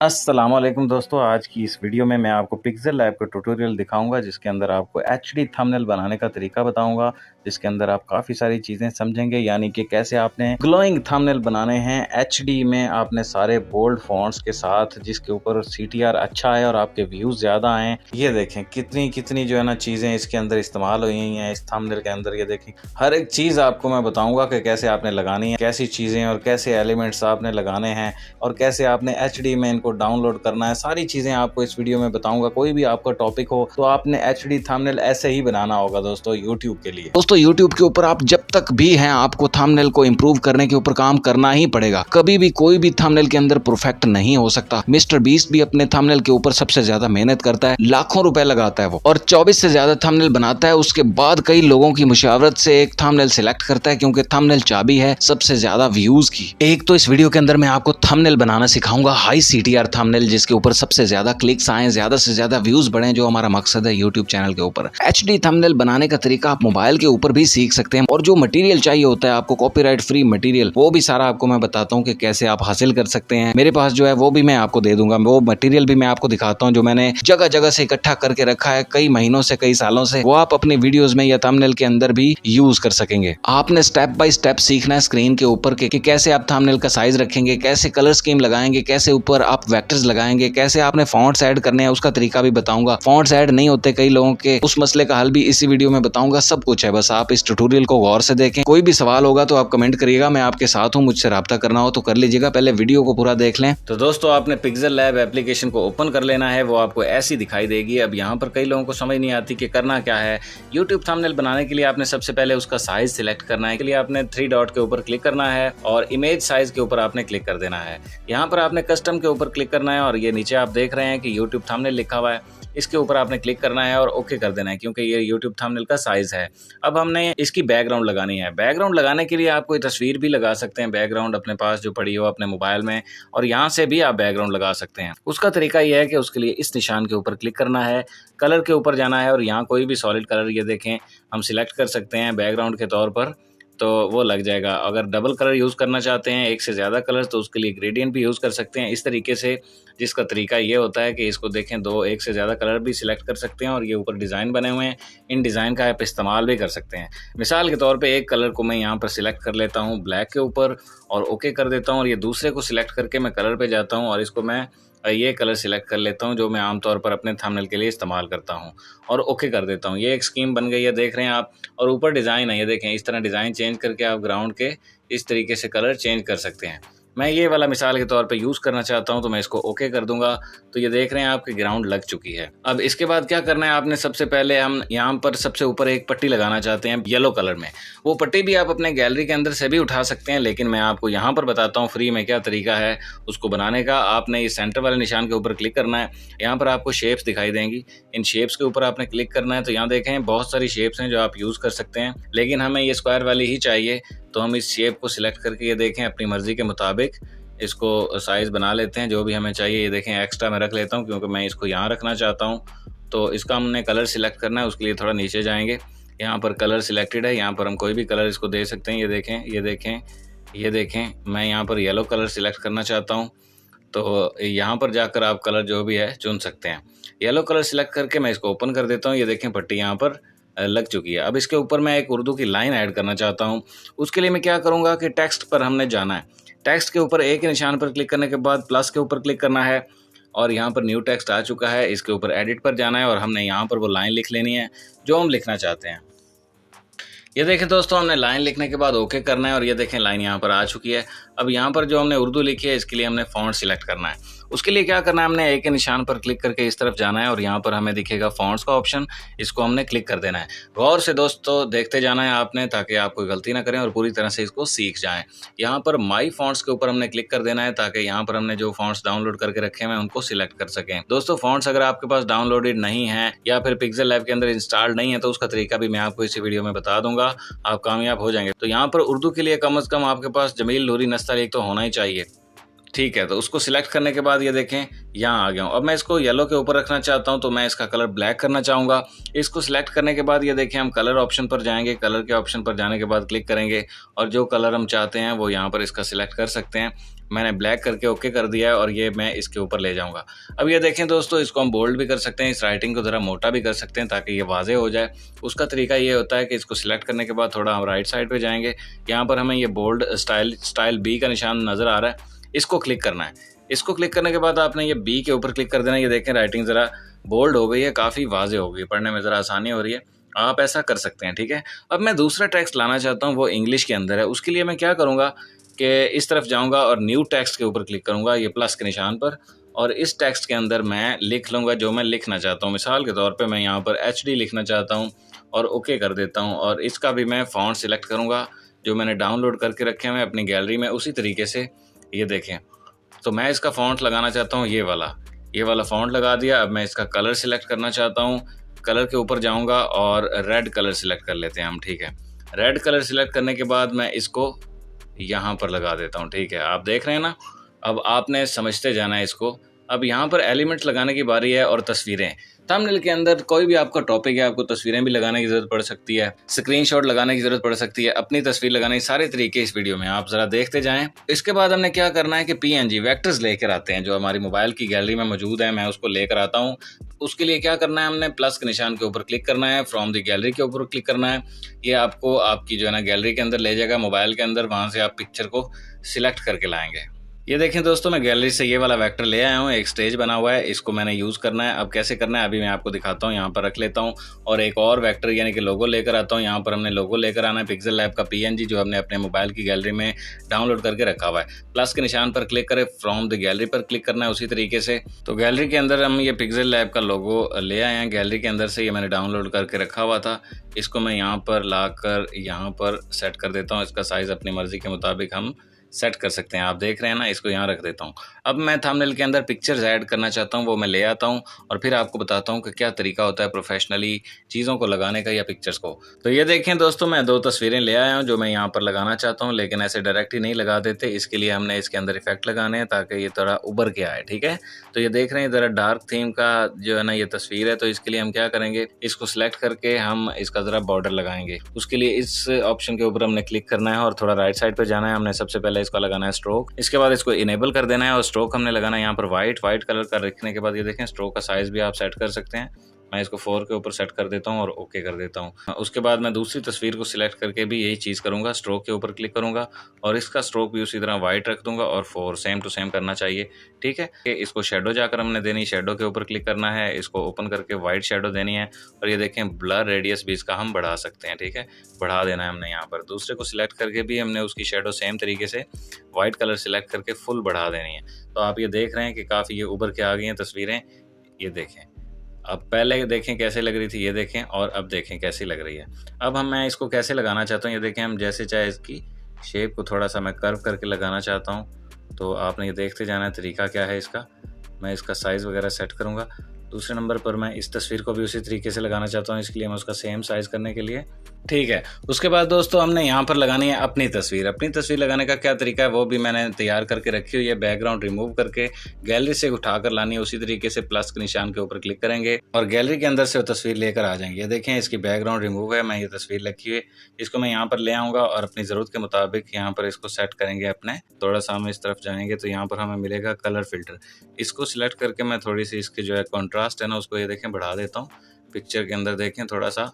अस्सलाम वालेकुम दोस्तों, आज की इस वीडियो में मैं आपको पिक्सेल लैब का ट्यूटोरियल दिखाऊंगा जिसके अंदर आपको एचडी थंबनेल बनाने का तरीका बताऊंगा। जिसके अंदर आप काफ़ी सारी चीज़ें समझेंगे, यानी कि कैसे आपने ग्लोइंग थंबनेल बनाने हैं एचडी में। आपने सारे बोल्ड फॉन्ट्स के साथ जिसके ऊपर सीटीआर अच्छा है और आपके व्यूज़ ज़्यादा आए। ये देखें कितनी कितनी जो है ना चीज़ें इसके अंदर इस्तेमाल हुई हैं इस थंबनेल के अंदर। ये देखें हर एक चीज़ आपको मैं बताऊँगा कि कैसे आपने लगानी है, कैसी चीज़ें और कैसे एलिमेंट्स आपने लगाने हैं और कैसे आपने एचडी में इनको डाउनलोड करना है। सारी चीज़ें आपको इस वीडियो में बताऊंगा। कोई भी आपका टॉपिक हो तो आपने एचडी थंबनेल ऐसे ही बनाना होगा दोस्तों यूट्यूब के लिए। दोस्तों YouTube के ऊपर आप जब तक भी हैं आपको थंबनेल को इम्प्रूव करने के ऊपर काम करना ही पड़ेगा। कभी भी कोई भी थंबनेल के अंदर परफेक्ट नहीं हो सकता। मिस्टर बीस्ट भी अपने थंबनेल के ऊपर सबसे ज्यादा मेहनत करता है, लाखों रुपए लगाता है वो, और 24 से ज्यादा थंबनेल बनाता है। उसके बाद कई लोगों की मुशावरत से एक थंबनेल सिलेक्ट करता है, क्योंकि थंबनेल चाबी है सबसे ज्यादा व्यूज की। एक तो इस वीडियो के अंदर मैं आपको थंबनेल बनाना सिखाऊंगा, हाई सीटीआर थंबनेल, जिसके ऊपर सबसे ज्यादा क्लिक्स आए, ज्यादा से ज्यादा व्यूज बढ़े, जो हमारा मकसद है यूट्यूब चैनल के ऊपर। एचडी थंबनेल बनाने का तरीका आप मोबाइल के ऊपर भी सीख सकते हैं, और जो मटेरियल चाहिए होता है आपको कॉपीराइट फ्री मटेरियल, वो भी सारा आपको मैं बताता हूँ कि कैसे आप हासिल कर सकते हैं। मेरे पास जो है वो भी मैं आपको दे दूंगा, वो मटेरियल भी मैं आपको दिखाता हूँ जो मैंने जगह जगह से इकट्ठा करके रखा है कई महीनों से, कई सालों से। वो आप अपने वीडियोस में या थंबनेल के अंदर भी यूज कर सकेंगे। आपने स्टेप बाय स्टेप सीखना है स्क्रीन के ऊपर कि कैसे आप थंबनेल का साइज रखेंगे, कैसे कलर स्कीम लगाएंगे, कैसे ऊपर आप वेक्टर्स लगाएंगे, कैसे आपने फॉन्ट्स ऐड करने हैं उसका तरीका भी बताऊंगा। फॉन्ट्स ऐड नहीं होते कई लोगों के, उस मसले का हल भी इसी वीडियो में बताऊंगा। सब कुछ है, बस आप इस ट्यूटोरियल को गौर से देखें। कोई भी सवाल होगा तो आप कमेंट करिएगा, मैं आपके साथ हूं। मुझसे राब्ता करना हो तो कर लीजिएगा, पहले वीडियो को पूरा देख लें। तो दोस्तों आपने पिक्सेल लैब एप्लीकेशन को ओपन कर लेना है, वो आपको ऐसी दिखाई देगी। अब यहाँ पर कई लोगों को समझ नहीं आती कि करना क्या है। यूट्यूब थंबनेल बनाने के लिए आपने सबसे पहले उसका साइज सिलेक्ट करना है। के लिए आपने 3 डॉट के ऊपर क्लिक करना है और इमेज साइज के ऊपर आपने क्लिक कर देना है। यहाँ पर आपने कस्टम के ऊपर क्लिक करना है और ये नीचे आप देख रहे हैं कि यूट्यूब थंबनेल लिखा हुआ है, इसके ऊपर आपने क्लिक करना है और ओके कर देना है, क्योंकि ये यूट्यूब थंबनेल का साइज है। अब हमने इसकी बैकग्राउंड लगानी है। बैकग्राउंड लगाने के लिए आप कोई तस्वीर भी लगा सकते हैं, बैकग्राउंड अपने पास जो पड़ी हो अपने मोबाइल में, और यहाँ से भी आप बैकग्राउंड लगा सकते हैं। उसका तरीका यह है कि उसके लिए इस निशान के ऊपर क्लिक करना है, कलर के ऊपर जाना है और यहाँ कोई भी सॉलिड कलर ये देखें हम सिलेक्ट कर सकते हैं बैकग्राउंड के तौर पर, तो वो लग जाएगा। अगर डबल कलर यूज़ करना चाहते हैं, एक से ज़्यादा कलर, तो उसके लिए ग्रेडियंट भी यूज़ कर सकते हैं इस तरीके से। जिसका तरीका ये होता है कि इसको देखें, दो एक से ज़्यादा कलर भी सिलेक्ट कर सकते हैं और ये ऊपर डिज़ाइन बने हुए हैं, इन डिज़ाइन का आप इस्तेमाल भी कर सकते हैं। मिसाल के तौर पे एक कलर को मैं यहाँ पर सिलेक्ट कर लेता हूँ ब्लैक के ऊपर और ओके कर देता हूँ, और ये दूसरे को सिलेक्ट करके मैं कलर पे जाता हूँ और इसको मैं ये कलर सिलेक्ट कर लेता हूँ जो मैं आमतौर पर अपने थंबनेल के लिए इस्तेमाल करता हूँ, और ओके कर देता हूँ। ये एक स्कीम बन गई है, देख रहे हैं आप। और ऊपर डिज़ाइन है, ये देखें, इस तरह डिज़ाइन चेंज करके आप ग्राउंड के इस तरीके से कलर चेंज कर सकते हैं। मैं ये वाला मिसाल के तौर पे यूज़ करना चाहता हूँ, तो मैं इसको ओके कर दूंगा। तो ये देख रहे हैं आपकी ग्राउंड लग चुकी है। अब इसके बाद क्या करना है आपने, सबसे पहले हम यहाँ पर सबसे ऊपर एक पट्टी लगाना चाहते हैं येलो कलर में। वो पट्टी भी आप अपने गैलरी के अंदर से भी उठा सकते हैं, लेकिन मैं आपको यहाँ पर बताता हूँ फ्री में क्या तरीका है उसको बनाने का। आपने इस सेंटर वाले निशान के ऊपर क्लिक करना है, यहाँ पर आपको शेप्स दिखाई देंगी, इन शेप्स के ऊपर आपने क्लिक करना है। तो यहाँ देखें बहुत सारी शेप्स हैं जो आप यूज़ कर सकते हैं, लेकिन हमें ये स्क्वायर वाली ही चाहिए। तो हम इस शेप को सिलेक्ट करके ये देखें अपनी मर्ज़ी के मुताबिक इसको साइज़ बना लेते हैं जो भी हमें चाहिए। ये देखें एक्स्ट्रा मैं रख लेता हूँ क्योंकि मैं इसको यहाँ रखना चाहता हूँ। तो इसका हमने कलर सिलेक्ट करना है, उसके लिए थोड़ा नीचे जाएंगे, यहाँ पर कलर सिलेक्टेड है, यहाँ पर हम कोई भी कलर इसको दे सकते हैं। ये देखें, ये देखें, ये देखें, मैं यहाँ पर येलो कलर सिलेक्ट करना चाहता हूँ। तो यहाँ पर जाकर आप कलर जो भी है चुन सकते हैं। येलो कलर सिलेक्ट करके मैं इसको ओपन कर देता हूँ। ये देखें पट्टी यहाँ पर लग चुकी है। अब इसके ऊपर मैं एक उर्दू की लाइन ऐड करना चाहता हूँ। उसके लिए मैं क्या करूँगा कि टेक्स्ट पर हमने जाना है। टेक्स्ट के ऊपर एक निशान पर क्लिक करने के बाद प्लस के ऊपर क्लिक करना है और यहाँ पर न्यू टेक्स्ट आ चुका है। इसके ऊपर एडिट पर जाना है और हमने यहाँ पर वो लाइन लिख लेनी है जो हम लिखना चाहते हैं। ये देखें दोस्तों, हमने लाइन लिखने के बाद ओके करना है और ये देखें लाइन यहाँ पर आ चुकी है। अब यहाँ पर जो हमने उर्दू लिखी है इसके लिए हमने फ़ॉन्ट सिलेक्ट करना है। उसके लिए क्या करना है, हमने एक के निशान पर क्लिक करके इस तरफ जाना है और यहाँ पर हमें दिखेगा फ़ॉन्ट्स का ऑप्शन, इसको हमने क्लिक कर देना है। गौर से दोस्तों देखते जाना है आपने, ताकि आप कोई गलती ना करें और पूरी तरह से इसको सीख जाएँ। यहाँ पर माई फ़ॉन्ट्स के ऊपर हमने क्लिक कर देना है ताकि यहाँ पर हमने जो फ़ॉन्ट्स डाउनलोड करके रखे हैं उनको सिलेक्ट कर सकें। दोस्तों फ़ॉन्ट्स अगर आपके पास डाउनलोडेड नहीं है या फिर पिक्सेल लैब के अंदर इंस्टॉल्ड नहीं है तो उसका तरीका भी मैं आपको इसी वीडियो में बता दूंगा, आप कामयाब हो जाएंगे। तो यहाँ पर उर्दू के लिए कम से कम आपके पास जमील नूरी नस्तलीक तो होना ही चाहिए, ठीक है। तो उसको सिलेक्ट करने के बाद ये देखें यहाँ आ गया हूँ। अब मैं इसको येलो के ऊपर रखना चाहता हूँ, तो मैं इसका कलर ब्लैक करना चाहूँगा। इसको सिलेक्ट करने के बाद ये देखें हम कलर ऑप्शन पर जाएंगे, कलर के ऑप्शन पर जाने के बाद क्लिक करेंगे और जो कलर हम चाहते हैं वो यहाँ पर इसका सिलेक्ट कर सकते हैं। मैंने ब्लैक करके ओके कर दिया है और ये मैं इसके ऊपर ले जाऊंगा। अब ये देखें दोस्तों, इसको हम बोल्ड भी कर सकते हैं, इस राइटिंग को ज़रा मोटा भी कर सकते हैं ताकि ये वाज़ेह हो जाए। उसका तरीका ये होता है कि इसको सिलेक्ट करने के बाद थोड़ा हम राइट साइड पे जाएंगे, यहाँ पर हमें ये बोल्ड स्टाइल बी का निशान नज़र आ रहा है, इसको क्लिक करना है। इसको क्लिक करने के बाद आपने ये बी के ऊपर क्लिक कर देना है। ये देखें राइटिंग ज़रा बोल्ड हो गई है, काफ़ी वाज़ेह हो गई, पढ़ने में ज़रा आसानी हो रही है। आप ऐसा कर सकते हैं, ठीक है। अब मैं दूसरा टेक्स्ट लाना चाहता हूँ, वो इंग्लिश के अंदर है। उसके लिए मैं क्या करूँगा कि इस तरफ जाऊँगा और न्यू टेक्स्ट के ऊपर क्लिक करूँगा, ये प्लस के निशान पर, और इस टेक्स्ट के अंदर मैं लिख लूँगा जो मैं लिखना चाहता हूँ। मिसाल के तौर पे मैं यहाँ पर HD लिखना चाहता हूँ और ओके कर देता हूँ, और इसका भी मैं फ़ॉन्ट सिलेक्ट करूँगा जो मैंने डाउनलोड करके रखे हुए हैं अपनी गैलरी में, उसी तरीके से। ये देखें, तो मैं इसका फ़ॉन्ट लगाना चाहता हूँ ये वाला फ़ॉन्ट लगा दिया। अब मैं इसका कलर सिलेक्ट करना चाहता हूँ, कलर के ऊपर जाऊँगा और रेड कलर सिलेक्ट कर लेते हैं हम, ठीक है। रेड कलर सिलेक्ट करने के बाद मैं इसको यहाँ पर लगा देता हूँ, ठीक है। आप देख रहे हैं ना, अब आपने समझते जाना है इसको। अब यहाँ पर एलिमेंट्स लगाने की बारी है, और तस्वीरें। थंबनेल के अंदर कोई भी आपका टॉपिक है, आपको तस्वीरें भी लगाने की ज़रूरत पड़ सकती है, स्क्रीनशॉट लगाने की ज़रूरत पड़ सकती है, अपनी तस्वीर लगाने के सारे तरीके इस वीडियो में आप ज़रा देखते जाएं। इसके बाद हमने क्या करना है कि PNG वेक्टर्स लेकर आते हैं, जो हमारी मोबाइल की गैलरी में मौजूद है, मैं उसको लेकर आता हूँ। उसके लिए क्या करना है, हमने प्लस के निशान के ऊपर क्लिक करना है, फ्रॉम द गैलरी के ऊपर क्लिक करना है। ये आपको आपकी जो है ना गैलरी के अंदर ले जाएगा, मोबाइल के अंदर, वहाँ से आप पिक्चर को सिलेक्ट करके लाएंगे। ये देखें दोस्तों, मैं गैलरी से ये वाला वेक्टर ले आया हूँ, एक स्टेज बना हुआ है, इसको मैंने यूज़ करना है। अब कैसे करना है अभी मैं आपको दिखाता हूँ। यहाँ पर रख लेता हूँ और एक और वेक्टर यानी कि लोगो लेकर आता हूँ। यहाँ पर हमने लोगो लेकर आना है, पिक्सल लैब का PNG जो हमने अपने मोबाइल की गैलरी में डाउनलोड करके रखा हुआ है। प्लस के निशान पर क्लिक करें, फ्रॉम द गैलरी पर क्लिक करना है उसी तरीके से। तो गैलरी के अंदर हम ये पिक्सल लैब का लोगो ले आए हैं, गैलरी के अंदर से ये मैंने डाउनलोड करके रखा हुआ था। इसको मैं यहाँ पर ला कर यहाँ पर सेट कर देता हूँ। इसका साइज़ अपनी मर्ज़ी के मुताबिक हम सेट कर सकते हैं। आप देख रहे हैं ना, इसको यहाँ रख देता हूँ। अब मैं थंबनेल के अंदर पिक्चर्स ऐड करना चाहता हूँ, वो मैं ले आता हूँ और फिर आपको बताता हूँ कि क्या तरीका होता है प्रोफेशनली चीज़ों को लगाने का या पिक्चर्स को। तो ये देखें दोस्तों, मैं 2 तस्वीरें ले आया हूँ जो मैं यहाँ पर लगाना चाहता हूँ, लेकिन ऐसे डायरेक्ट ही नहीं लगा देते। इसके लिए हमने इसके अंदर इफेक्ट लगाने हैं ताकि ये थोड़ा उभर के आए, ठीक है। तो ये देख रहे हैं ज़रा डार्क थीम का जो है ना ये तस्वीर है, तो इसके लिए हम क्या करेंगे, इसको सिलेक्ट करके हम इसका ज़रा बॉर्डर लगाएंगे। उसके लिए इस ऑप्शन के ऊपर हमने क्लिक करना है और थोड़ा राइट साइड पर जाना है। हमने सबसे पहले इसका लगाना है स्ट्रोक, इसके बाद इसको इनेबल कर देना है और स्ट्रोक हमने लगाना है यहाँ पर वाइट कलर का रखने के बाद ये देखें स्ट्रोक का साइज भी आप सेट कर सकते हैं। मैं इसको 4 के ऊपर सेट कर देता हूँ और ओके कर देता हूँ। उसके बाद मैं दूसरी तस्वीर को सिलेक्ट करके भी यही चीज़ करूँगा, स्ट्रोक के ऊपर क्लिक करूँगा और इसका स्ट्रोक भी उसी तरह वाइट रख दूंगा और 4 सेम टू सेम करना चाहिए, ठीक है। इसको शेडो जाकर हमने देनी, शेडो के ऊपर क्लिक करना है, इसको ओपन करके वाइट शेडो देनी है और ये देखें ब्लर रेडियस भी इसका हम बढ़ा सकते हैं, ठीक है, बढ़ा देना है हमने यहाँ पर। दूसरे को सिलेक्ट करके भी हमने उसकी शेडो सेम तरीके से वाइट कलर सिलेक्ट करके फुल बढ़ा देनी है। तो आप ये देख रहे हैं कि काफ़ी ये उभर के आ गई हैं तस्वीरें। ये देखें, अब पहले देखें कैसे लग रही थी, ये देखें, और अब देखें कैसी लग रही है। अब मैं इसको कैसे लगाना चाहता हूँ, ये देखें, हम जैसे चाहे इसकी शेप को थोड़ा सा मैं कर्व करके लगाना चाहता हूँ। तो आपने ये देखते जाना है तरीका क्या है इसका। मैं इसका साइज़ वगैरह सेट करूँगा। दूसरे नंबर पर मैं इस तस्वीर को भी उसी तरीके से लगाना चाहता हूँ, इसके लिए मैं उसका सेम साइज़ करने के लिए, ठीक है। उसके बाद दोस्तों हमने यहाँ पर लगानी है अपनी तस्वीर लगाने का क्या तरीका है वो भी मैंने तैयार करके रखी हुई है। बैकग्राउंड रिमूव करके गैलरी से उठाकर लानी है, उसी तरीके से प्लस के निशान के ऊपर क्लिक करेंगे और गैलरी के अंदर से वो तस्वीर लेकर आ जाएंगे। ये देखें, इसकी बैकग्राउंड रिमूव है, मैं ये तस्वीर रखी हुई, इसको मैं यहाँ पर ले आऊँगा और अपनी ज़रूरत के मुताबिक यहाँ पर इसको सेट करेंगे अपने। थोड़ा सा हम इस तरफ जाएंगे तो यहाँ पर हमें मिलेगा कलर फिल्टर, इसको सिलेक्ट करके मैं थोड़ी सी इसकी जो है कॉन्ट्रास्ट है ना उसको ये देखें बढ़ा देता हूँ। पिक्चर के अंदर देखें थोड़ा सा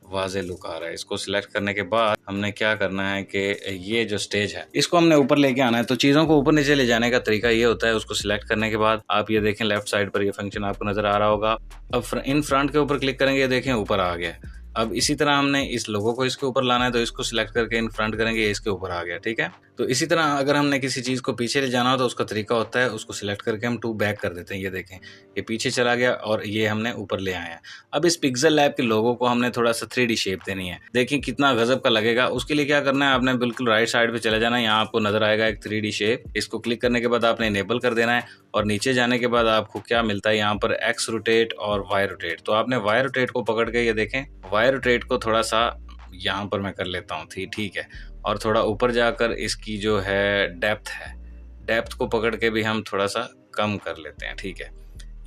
वाज़े लुक आ रहा है। इसको सिलेक्ट करने के बाद हमने क्या करना है कि ये जो स्टेज है इसको हमने ऊपर लेके आना है। तो चीज़ों को ऊपर नीचे ले जाने का तरीका ये होता है, उसको सिलेक्ट करने के बाद आप ये देखें लेफ्ट साइड पर ये फंक्शन आपको नज़र आ रहा होगा। अब इन फ्रंट के ऊपर क्लिक करेंगे, ये देखें ऊपर आ गया। अब इसी तरह हमने इस लोगो को इसके ऊपर लाना है, तो इसको सिलेक्ट करके इन फ्रंट करेंगे, ये इसके ऊपर आ गया, ठीक है। तो इसी तरह अगर हमने किसी चीज़ को पीछे ले जाना हो तो उसका तरीका होता है उसको सिलेक्ट करके हम 2 बैक कर देते हैं। ये देखें, ये पीछे चला गया और ये हमने ऊपर ले आए हैं। अब इस पिक्सल लैब के लोगो को हमने थोड़ा सा 3D शेप देनी है। देखिए कितना गजब का लगेगा। उसके लिए क्या करना है, आपने बिल्कुल राइट साइड पे चले जाना है, यहाँ आपको नजर आएगा एक 3D शेप। इसको क्लिक करने के बाद आपने इनेबल कर देना है और नीचे जाने के बाद आपको क्या मिलता है यहाँ पर एक्स रोटेट और वाई रोटेट। तो आपने वाई रोटेट को पकड़ के, ये देखें वाई रोटेट को थोड़ा सा यहाँ पर मैं कर लेता हूँ, ठीक है, और थोड़ा ऊपर जाकर इसकी जो है डेप्थ को पकड़ के भी हम थोड़ा सा कम कर लेते हैं, ठीक है।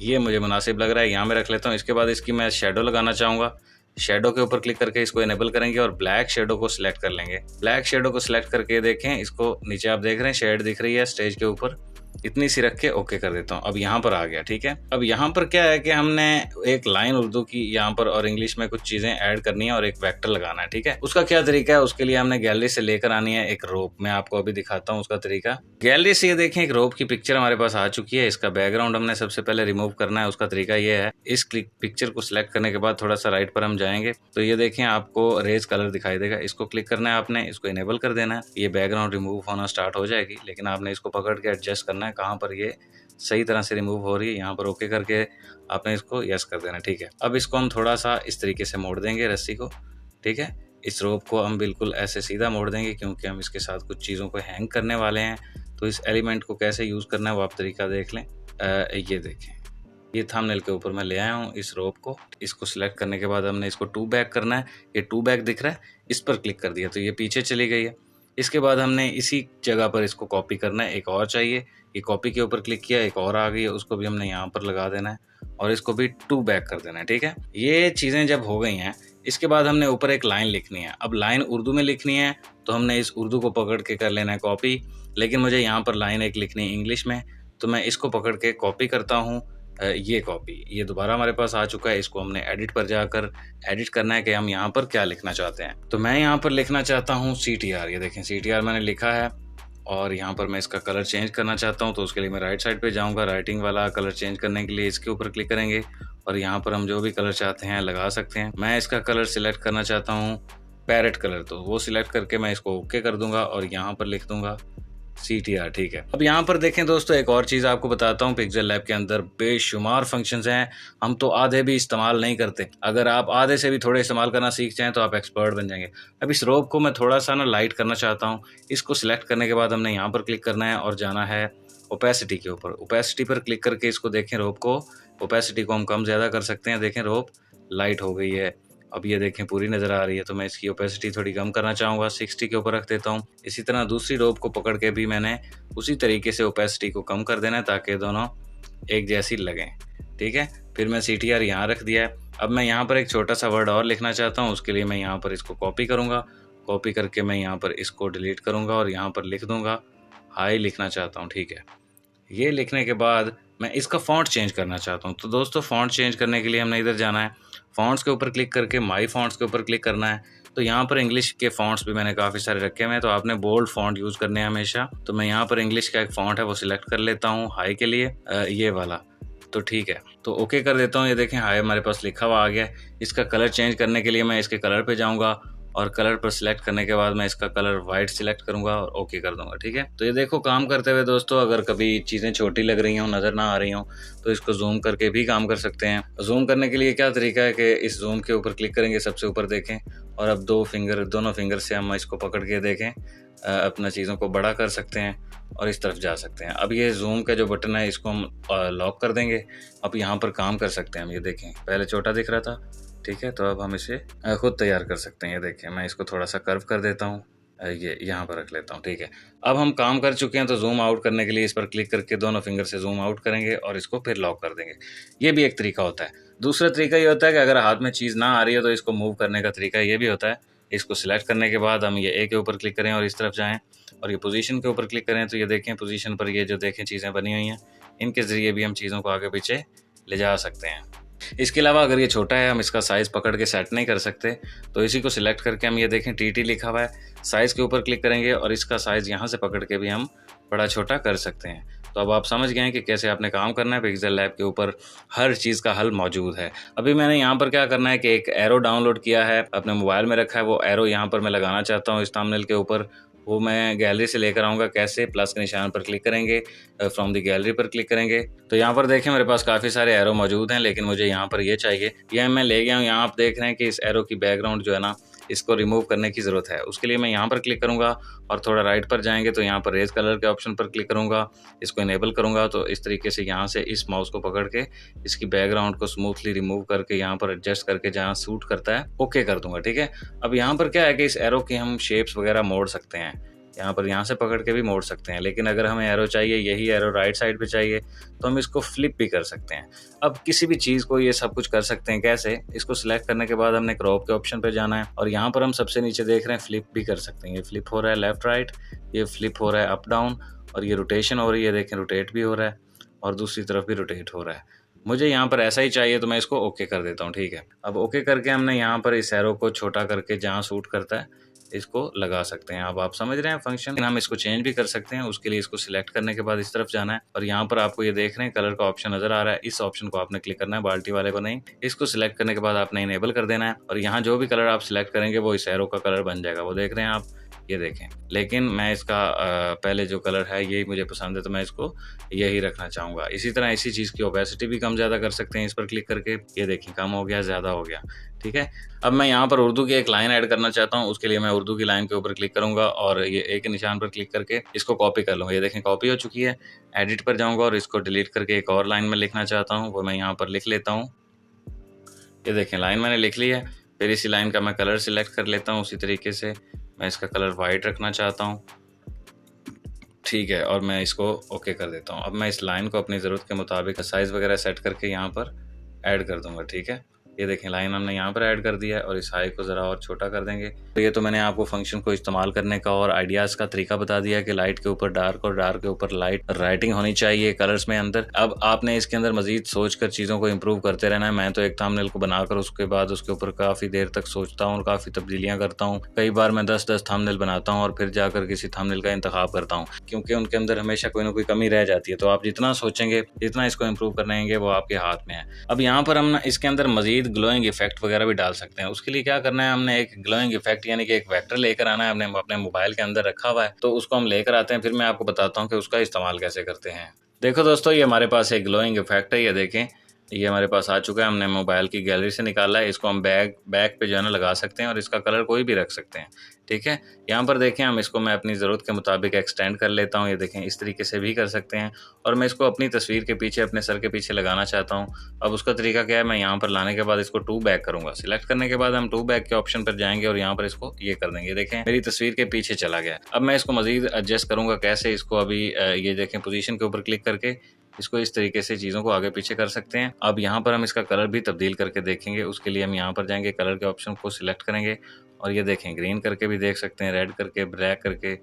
ये मुझे मुनासिब लग रहा है, यहाँ में रख लेता हूँ। इसके बाद इसकी मैं शेडो लगाना चाहूँगा। शेडो के ऊपर क्लिक करके इसको इनेबल करेंगे और ब्लैक शेडो को सिलेक्ट कर लेंगे। ब्लैक शेडो को सिलेक्ट करके देखें, इसको नीचे आप देख रहे हैं शेड दिख रही है स्टेज के ऊपर, इतनी सी रख के ओके कर देता हूँ। अब यहाँ पर आ गया, ठीक है। अब यहाँ पर क्या है कि हमने एक लाइन उर्दू की यहाँ पर और इंग्लिश में कुछ चीजें ऐड करनी है और एक वेक्टर लगाना है, ठीक है। उसका क्या तरीका है, उसके लिए हमने गैलरी से लेकर आनी है एक रोप। मैं आपको अभी दिखाता हूँ उसका तरीका। गैलरी से ये देखें एक रोप की पिक्चर हमारे पास आ चुकी है। इसका बैकग्राउंड हमने सबसे पहले रिमूव करना है। उसका तरीका ये है, इस पिक्चर को सिलेक्ट करने के बाद थोड़ा सा राइट पर हम जाएंगे तो ये देखें आपको रेज कलर दिखाई देगा। इसको क्लिक करना है आपने, इसको इनेबल कर देना है। ये बैकग्राउंड रिमूव होना स्टार्ट हो जाएगी, लेकिन आपने इसको पकड़ के एडजस्ट करना है कहाँ पर ये सही तरह से रिमूव हो रही है। यहाँ पर ओके करके आपने इसको यस कर देना, ठीक है। अब इसको हम थोड़ा सा इस तरीके से मोड़ देंगे रस्सी को, ठीक है। इस रोप को हम बिल्कुल ऐसे सीधा मोड़ देंगे क्योंकि हम इसके साथ कुछ चीज़ों को हैंग करने वाले हैं। तो इस एलिमेंट को कैसे यूज़ करना है वो आप तरीका देख लें। ये देखें, ये थंबनेल के ऊपर मैं ले आया हूँ इस रोप को। इसको सिलेक्ट करने के बाद हमने इसको टू बैक करना है। ये टू बैक दिख रहा है, इस पर क्लिक कर दिया तो ये पीछे चली गई है। इसके बाद हमने इसी जगह पर इसको कॉपी करना है। एक और चाहिए, ये कॉपी के ऊपर क्लिक किया, एक और आ गई है, उसको भी हमने यहाँ पर लगा देना है और इसको भी टू बैक कर देना है, ठीक है। ये चीज़ें जब हो गई हैं, इसके बाद हमने ऊपर एक लाइन लिखनी है। अब लाइन उर्दू में लिखनी है तो हमने इस उर्दू को पकड़ के कर लेना है कॉपी, लेकिन मुझे यहाँ पर लाइन एक लिखनी है इंग्लिश में, तो मैं इसको पकड़ के कॉपी करता हूँ। ये कॉपी, ये दोबारा हमारे पास आ चुका है। इसको हमने एडिट पर जाकर एडिट करना है कि हम यहाँ पर क्या लिखना चाहते हैं। तो मैं यहाँ पर लिखना चाहता हूँ CTR। ये देखें CTR मैंने लिखा है और यहाँ पर मैं इसका कलर चेंज करना चाहता हूँ। तो उसके लिए मैं राइट साइड पे जाऊँगा, राइटिंग वाला कलर चेंज करने के लिए इसके ऊपर क्लिक करेंगे और यहाँ पर हम जो भी कलर चाहते हैं लगा सकते हैं। मैं इसका कलर सिलेक्ट करना चाहता हूँ पैरेट कलर, तो वो सिलेक्ट करके मैं इसको ओके कर दूंगा और यहाँ पर लिख दूंगा CTR, ठीक है। अब यहाँ पर देखें दोस्तों, एक और चीज़ आपको बताता हूँ। पिक्सेल लैब के अंदर बेशुमार फंक्शंस हैं, हम तो आधे भी इस्तेमाल नहीं करते। अगर आप आधे से भी थोड़े इस्तेमाल करना सीख जाएं तो आप एक्सपर्ट बन जाएंगे। अब इस रोप को मैं थोड़ा सा ना लाइट करना चाहता हूँ। इसको सिलेक्ट करने के बाद हमने यहाँ पर क्लिक करना है और जाना है ओपेसिटी के ऊपर। ओपेसिटी पर क्लिक करके इसको देखें, रोप को ओपेसिटी को हम कम ज़्यादा कर सकते हैं। देखें रोप लाइट हो गई है, अब ये देखें पूरी नज़र आ रही है। तो मैं इसकी ओपेसिटी थोड़ी कम करना चाहूँगा, 60 के ऊपर रख देता हूँ। इसी तरह दूसरी रोप को पकड़ के भी मैंने उसी तरीके से ओपेसिटी को कम कर देना है ताकि दोनों एक जैसी लगें, ठीक है। फिर मैं CTR यहाँ रख दिया है। अब मैं यहाँ पर एक छोटा सा वर्ड और लिखना चाहता हूँ। उसके लिए मैं यहाँ पर इसको कॉपी करूँगा, कॉपी करके मैं यहाँ पर इसको डिलीट करूँगा और यहाँ पर लिख दूँगा हाई लिखना चाहता हूँ, ठीक है। ये लिखने के बाद मैं इसका फ़ॉन्ट चेंज करना चाहता हूँ। तो दोस्तों फ़ॉन्ट चेंज करने के लिए हमने इधर जाना है, फ़ॉन्ट्स के ऊपर क्लिक करके माई फ़ॉन्ट्स के ऊपर क्लिक करना है। तो यहाँ पर इंग्लिश के फ़ॉन्ट्स भी मैंने काफ़ी सारे रखे हुए हैं, तो आपने बोल्ड फ़ॉन्ट यूज़ करने हैं हमेशा। तो मैं यहाँ पर इंग्लिश का एक फ़ॉन्ट है वो सिलेक्ट कर लेता हूँ हाई के लिए, ये वाला, तो ठीक है। तो ओके कर देता हूँ। ये देखें हाई हमारे पास लिखा हुआ आ गया। इसका कलर चेंज करने के लिए मैं इसके कलर पे जाऊँगा और कलर पर सिलेक्ट करने के बाद मैं इसका कलर वाइट सिलेक्ट करूंगा और ओके कर दूंगा, ठीक है। तो ये देखो काम करते हुए दोस्तों, अगर कभी चीज़ें छोटी लग रही हों, नज़र ना आ रही हों, तो इसको जूम करके भी काम कर सकते हैं। जूम करने के लिए क्या तरीका है कि इस जूम के ऊपर क्लिक करेंगे, सबसे ऊपर देखें और अब दोनों फिंगर से हम इसको पकड़ के देखें, अपना चीज़ों को बड़ा कर सकते हैं और इस तरफ जा सकते हैं। अब ये जूम का जो बटन है इसको हम लॉक कर देंगे। अब यहाँ पर काम कर सकते हैं हम। ये देखें पहले छोटा दिख रहा था, ठीक है। तो अब हम इसे खुद तैयार कर सकते हैं। ये देखिए मैं इसको थोड़ा सा कर्व कर देता हूँ, ये यहाँ पर रख लेता हूँ, ठीक है। अब हम काम कर चुके हैं, तो जूम आउट करने के लिए इस पर क्लिक करके दोनों फिंगर से जूम आउट करेंगे और इसको फिर लॉक कर देंगे। ये भी एक तरीका होता है। दूसरा तरीका ये होता है कि अगर हाथ में चीज़ ना आ रही है तो इसको मूव करने का तरीका ये भी होता है। इसको सिलेक्ट करने के बाद हम ये ए के ऊपर क्लिक करें और इस तरफ जाएँ और ये पोजीशन के ऊपर क्लिक करें, तो ये देखें पोजीशन पर ये जो देखें चीज़ें बनी हुई हैं, इनके ज़रिए भी हम चीज़ों को आगे पीछे ले जा सकते हैं। इसके अलावा अगर ये छोटा है, हम इसका साइज़ पकड़ के सेट नहीं कर सकते, तो इसी को सिलेक्ट करके हम ये देखें TT लिखा हुआ है, साइज़ के ऊपर क्लिक करेंगे और इसका साइज़ यहाँ से पकड़ के भी हम बड़ा छोटा कर सकते हैं। तो अब आप समझ गए हैं कि कैसे आपने काम करना है। पिक्सेल लैब के ऊपर हर चीज़ का हल मौजूद है। अभी मैंने यहाँ पर क्या करना है कि एक एरो डाउनलोड किया है, अपने मोबाइल में रखा है। वो एरो यहाँ पर मैं लगाना चाहता हूँ इस थंबनेल के ऊपर। वो मैं गैलरी से लेकर आऊँगा। कैसे? प्लस के निशान पर क्लिक करेंगे, फ्रॉम द गैलरी पर क्लिक करेंगे, तो यहाँ पर देखें मेरे पास काफ़ी सारे एरो मौजूद हैं, लेकिन मुझे यहाँ पर ये चाहिए। यह मैं ले गया हूँ। यहाँ आप देख रहे हैं कि इस एरो की बैकग्राउंड जो है ना, इसको रिमूव करने की ज़रूरत है। उसके लिए मैं यहाँ पर क्लिक करूँगा और थोड़ा राइट पर जाएंगे तो यहाँ पर रेज कलर के ऑप्शन पर क्लिक करूँगा, इसको इनेबल करूँगा। तो इस तरीके से यहाँ से इस माउस को पकड़ के इसकी बैकग्राउंड को स्मूथली रिमूव करके यहाँ पर एडजस्ट करके जहाँ सूट करता है ओके कर दूँगा, ठीक है। अब यहाँ पर क्या है कि इस एरो की हम शेप्स वगैरह मोड़ सकते हैं। यहाँ से पकड़ के भी मोड़ सकते हैं, लेकिन अगर हमें एरो चाहिए, यही एरो राइट साइड पे चाहिए, तो हम इसको फ्लिप भी कर सकते हैं। अब किसी भी चीज़ को ये सब कुछ कर सकते हैं। कैसे? इसको सिलेक्ट करने के बाद हमने क्रॉप के ऑप्शन पे जाना है और यहाँ पर हम सबसे नीचे देख रहे हैं फ्लिप भी कर सकते हैं। ये फ्लिप हो रहा है लेफ्ट राइट, ये फ्लिप हो रहा है अप डाउन, और ये रोटेशन हो रही है, देखें रोटेट भी हो रहा है और दूसरी तरफ भी रोटेट हो रहा है। मुझे यहाँ पर ऐसा ही चाहिए तो मैं इसको ओके कर देता हूँ, ठीक है। अब ओके करके हमने यहाँ पर इस एरो को छोटा करके जहाँ सूट करता है इसको लगा सकते हैं। अब आप समझ रहे हैं फंक्शन। हम इसको चेंज भी कर सकते हैं, उसके लिए इसको सिलेक्ट करने के बाद इस तरफ जाना है और यहाँ पर आपको ये देख रहे हैं कलर का ऑप्शन नजर आ रहा है। इस ऑप्शन को आपने क्लिक करना है, बाल्टी वाले को नहीं। इसको सिलेक्ट करने के बाद आपने इनेबल कर देना है और यहाँ जो भी कलर आप सिलेक्ट करेंगे वो इस एरो का कलर बन जाएगा। वो देख रहे हैं आप, ये देखें। लेकिन मैं इसका पहले जो कलर है यही मुझे पसंद है तो मैं इसको यही रखना चाहूँगा। इसी तरह इसी चीज़ की ओपेसिटी भी कम ज़्यादा कर सकते हैं इस पर क्लिक करके। ये देखें कम हो गया, ज़्यादा हो गया, ठीक है। अब मैं यहाँ पर उर्दू की एक लाइन ऐड करना चाहता हूँ, उसके लिए मैं उर्दू की लाइन के ऊपर क्लिक करूँगा और ये एक निशान पर क्लिक करके इसको कॉपी कर लूँगा। ये देखें कॉपी हो चुकी है। एडिट पर जाऊँगा और इसको डिलीट करके एक और लाइन में लिखना चाहता हूँ, वो मैं यहाँ पर लिख लेता हूँ। ये देखें लाइन मैंने लिख ली है। फिर इसी लाइन का मैं कलर सिलेक्ट कर लेता हूँ। उसी तरीके से मैं इसका कलर वाइट रखना चाहता हूँ, ठीक है, और मैं इसको ओके कर देता हूँ। अब मैं इस लाइन को अपनी ज़रूरत के मुताबिक साइज़ वगैरह सेट करके यहाँ पर ऐड कर दूँगा, ठीक है। ये देखें लाइन हमने यहाँ पर ऐड कर दिया है और इस हाई को ज़रा और छोटा कर देंगे। तो ये तो मैंने आपको फंक्शन को इस्तेमाल करने का और आइडियाज़ का तरीका बता दिया कि लाइट के ऊपर डार्क और डार्क के ऊपर लाइट राइटिंग होनी चाहिए कलर्स में अंदर। अब आपने इसके अंदर मजीद सोच कर चीज़ों को इम्प्रूव करते रहना है। मैं तो एक थंबनेल को बनाकर उसके बाद उसके ऊपर काफ़ी देर तक सोचता हूँ और काफ़ी तब्दीलियाँ करता हूँ। कई बार मैं 10-10 थंबनेल बनाता हूँ और फिर जाकर किसी थंबनेल का इंतखाब करता हूँ, क्योंकि उनके अंदर हमेशा कोई ना कोई कमी रह जाती है। तो आप जितना सोचेंगे, जितना इसको इम्प्रूव करेंगे, वो आपके हाथ में है। अब यहाँ पर हम इसके अंदर मजीद ग्लोइंग इफेक्ट वगैरह भी डाल सकते हैं। उसके लिए क्या करना है, हमने एक ग्लोइंग इफेक्ट यानी कि एक वेक्टर लेकर आना है। हमने अपने मोबाइल के अंदर रखा हुआ है, तो उसको हम लेकर आते हैं। फिर मैं आपको बताता हूँ कि उसका इस्तेमाल कैसे करते हैं। देखो दोस्तों, ये हमारे पास एक ग्लोइंग इफेक्ट है। ये देखें, ये हमारे पास आ चुका है। हमने मोबाइल की गैलरी से निकाला है। इसको हम बैक पे जो है ना लगा सकते हैं और इसका कलर कोई भी रख सकते हैं, ठीक है। यहाँ पर देखें, हम इसको मैं अपनी ज़रूरत के मुताबिक एक्सटेंड कर लेता हूँ। ये देखें, इस तरीके से भी कर सकते हैं। और मैं इसको अपनी तस्वीर के पीछे, अपने सर के पीछे लगाना चाहता हूँ। अब उसका तरीका क्या है, मैं यहाँ पर लाने के बाद इसको टू बैक करूँगा। सिलेक्ट करने के बाद हम टू बैक के ऑप्शन पर जाएंगे और यहाँ पर इसको ये कर देंगे। देखें, मेरी तस्वीर के पीछे चला गया। अब मैं इसको मज़ीद एडजस्ट करूँगा। कैसे? इसको अभी ये देखें, पोजीशन के ऊपर क्लिक करके इसको इस तरीके से चीज़ों को आगे पीछे कर सकते हैं। अब यहाँ पर हम इसका कलर भी तब्दील करके देखेंगे। उसके लिए हम यहाँ पर जाएंगे, कलर के ऑप्शन को सिलेक्ट करेंगे और ये देखें ग्रीन करके भी देख सकते हैं, रेड करके, ब्लैक करके,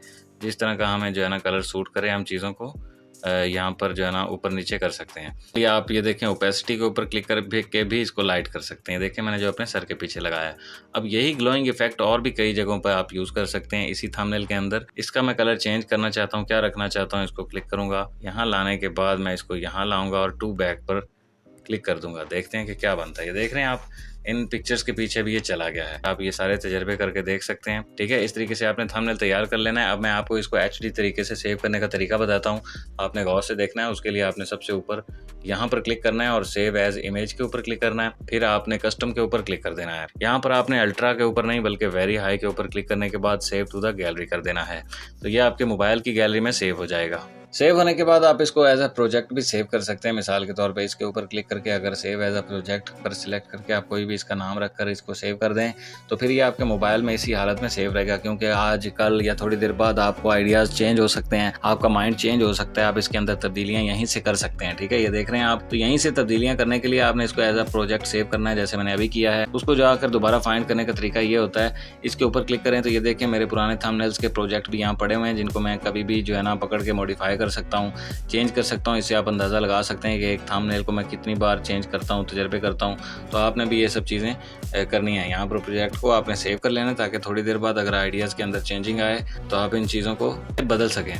जिस तरह का हमें जो है ना कलर सूट करे, हम चीज़ों को यहाँ पर जो है ना ऊपर नीचे कर सकते हैं। या आप ये देखें, ओपेसिटी के ऊपर क्लिक कर भी इसको लाइट कर सकते हैं। देखें, मैंने जो अपने सर के पीछे लगाया है। अब यही ग्लोइंग इफेक्ट और भी कई जगहों पर आप यूज़ कर सकते हैं इसी थंबनेल के अंदर। इसका मैं कलर चेंज करना चाहता हूँ, क्या रखना चाहता हूँ, इसको क्लिक करूँगा। यहाँ लाने के बाद मैं इसको यहाँ लाऊंगा और टू बैक पर क्लिक कर दूंगा। देखते हैं कि क्या बनता है। ये देख रहे हैं आप, इन पिक्चर्स के पीछे भी ये चला गया है। आप ये सारे तजर्बे करके देख सकते हैं, ठीक है। इस तरीके से आपने थंबनेल तैयार कर लेना है। अब मैं आपको इसको HD तरीके से सेव करने का तरीका बताता हूँ। आपने गौर से देखना है। उसके लिए आपने सबसे ऊपर यहाँ पर क्लिक करना है और सेव एज इमेज के ऊपर क्लिक करना है। फिर आपने कस्टम के ऊपर क्लिक कर देना है। यहाँ पर आपने अल्ट्रा के ऊपर नहीं बल्कि वेरी हाई के ऊपर क्लिक करने के बाद सेव टू द गैलरी कर देना है। तो ये आपके मोबाइल की गैलरी में सेव हो जाएगा। सेव होने के बाद आप इसको एज अ प्रोजेक्ट भी सेव कर सकते हैं। मिसाल के तौर पे इसके ऊपर क्लिक करके अगर सेव एज अ प्रोजेक्ट पर सिलेक्ट करके आप कोई भी इसका नाम रखकर इसको सेव कर दें तो फिर ये आपके मोबाइल में इसी हालत में सेव रहेगा। क्योंकि आज कल या थोड़ी देर बाद आपको आइडियाज़ चेंज हो सकते हैं, आपका माइंड चेंज हो सकता है। आप इसके अंदर तब्दीलियाँ यहीं से कर सकते हैं, ठीक है। ये देख रहे हैं आप, तो यहीं से तब्दीलियाँ करने के लिए आपने इसको एज अ प्रोजेक्ट सेव करना है, जैसे मैंने अभी किया है। उसको जाकर दोबारा फाइंड करने का तरीका ये होता है, इसके ऊपर क्लिक करें तो ये देखें मेरे पुराने थंबनेल्स के प्रोजेक्ट भी यहाँ पड़े हुए हैं, जिनको मैं कभी भी जो है ना पकड़ के मॉडिफाई कर सकता हूँ, चेंज कर सकता हूँ। इससे आप अंदाज़ा लगा सकते हैं कि एक थंबनेल को मैं कितनी बार चेंज करता हूँ, तजर्बे करता हूँ। तो आपने भी ये सब चीज़ें करनी है। यहाँ पर प्रोजेक्ट को आपने सेव कर लेना ताकि थोड़ी देर बाद अगर आइडियाज़ के अंदर चेंजिंग आए तो आप इन चीज़ों को बदल सकें।